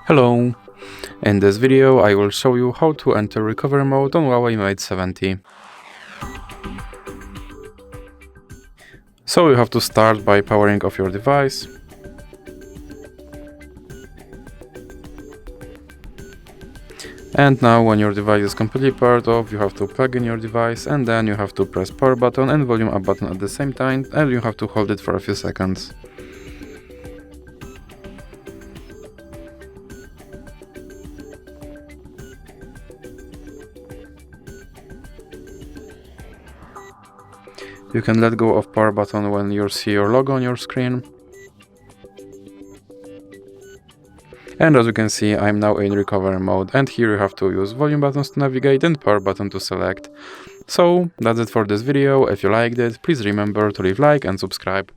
Hello! In this video I will show you how to enter recovery mode on HUAWEI Mate 70. So you have to start by powering off your device. And now when your device is completely powered off, you have to plug in your device and then you have to press power button and volume up button at the same time, and you have to hold it for a few seconds. You can let go of power button when you see your logo on your screen. And as you can see, I'm now in recovery mode, and here you have to use volume buttons to navigate and power button to select. So that's it for this video. If you liked it, please remember to leave a like and subscribe.